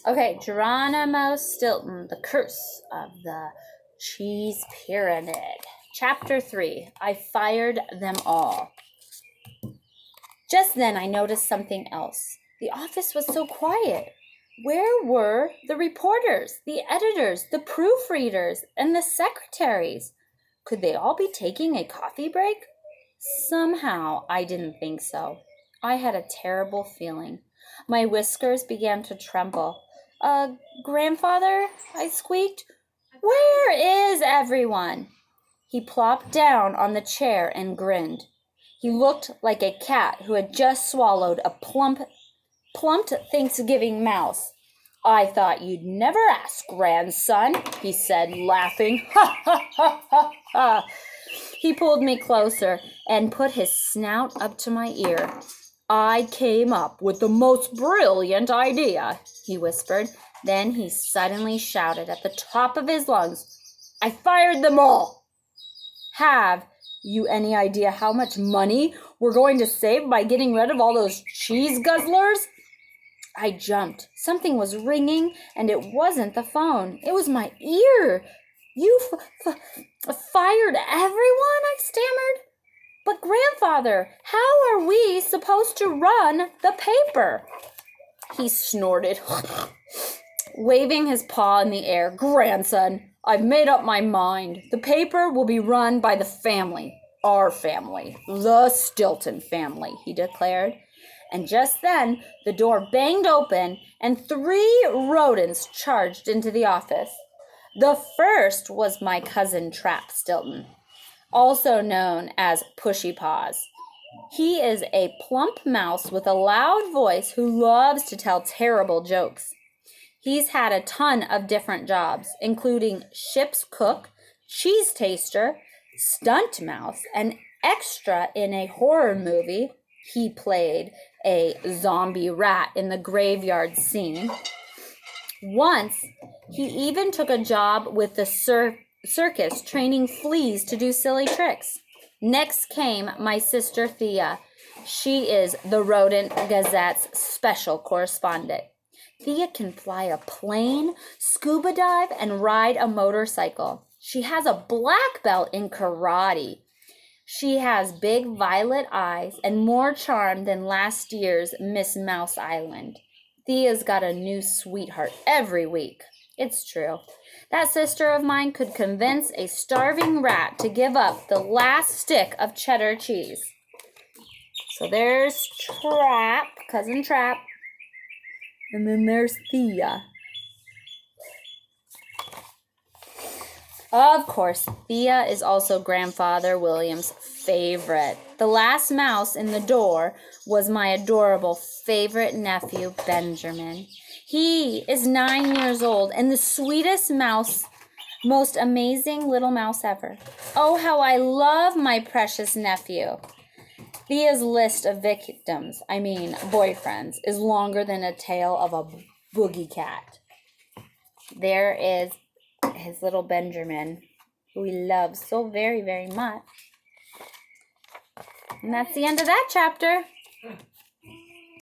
Okay, Geronimo Stilton, The Curse of the Cheese Pyramid. Chapter 3, I Fired Them All. Just then I noticed something else. The office was so quiet. Where were the reporters, the editors, the proofreaders, and the secretaries? Could they all be taking a coffee break? Somehow I didn't think so. I had a terrible feeling. My whiskers began to tremble. Grandfather, I squeaked. Where is everyone? He plopped down on the chair and grinned. He looked like a cat who had just swallowed a plump Thanksgiving mouse. I thought you'd never ask, grandson, he said, laughing. Ha, ha, ha, ha, ha. He pulled me closer and put his snout up to my ear. I came up with the most brilliant idea, he whispered. Then he suddenly shouted at the top of his lungs, I fired them all. Have you any idea how much money we're going to save by getting rid of all those cheese guzzlers? I jumped. Something was ringing, and it wasn't the phone. It was my ear. You fired everyone? I stammered. But grandfather, how are we supposed to run the paper? He snorted, waving his paw in the air. Grandson, I've made up my mind. The paper will be run by the family, our family, the Stilton family, he declared. And just then, the door banged open and 3 rodents charged into the office. The first was my cousin Trap Stilton, also known as Pushy Paws. He is a plump mouse with a loud voice who loves to tell terrible jokes. He's had a ton of different jobs, including ship's cook, cheese taster, stunt mouse, and extra in a horror movie. He played a zombie rat in the graveyard scene. Once, he even took a job with the circus, training fleas to do silly tricks. Next came my sister Thea. She is the Rodent Gazette's special correspondent. Thea can fly a plane, scuba dive, and ride a motorcycle. She has a black belt in karate. She has big violet eyes and more charm than last year's Miss Mouse Island. Thea's got a new sweetheart every week. It's true. That sister of mine could convince a starving rat to give up the last stick of cheddar cheese. So there's Trap, Cousin Trap. And then there's Thea. Of course, Thea is also Grandfather William's favorite. The last mouse in the door was my adorable favorite nephew, Benjamin. He is 9 years old and the sweetest mouse, most amazing little mouse ever. Oh, how I love my precious nephew. Thea's list of boyfriends, is longer than a tail of a boogie cat. There is his little Benjamin, who he loves so very, very much. And that's the end of that chapter.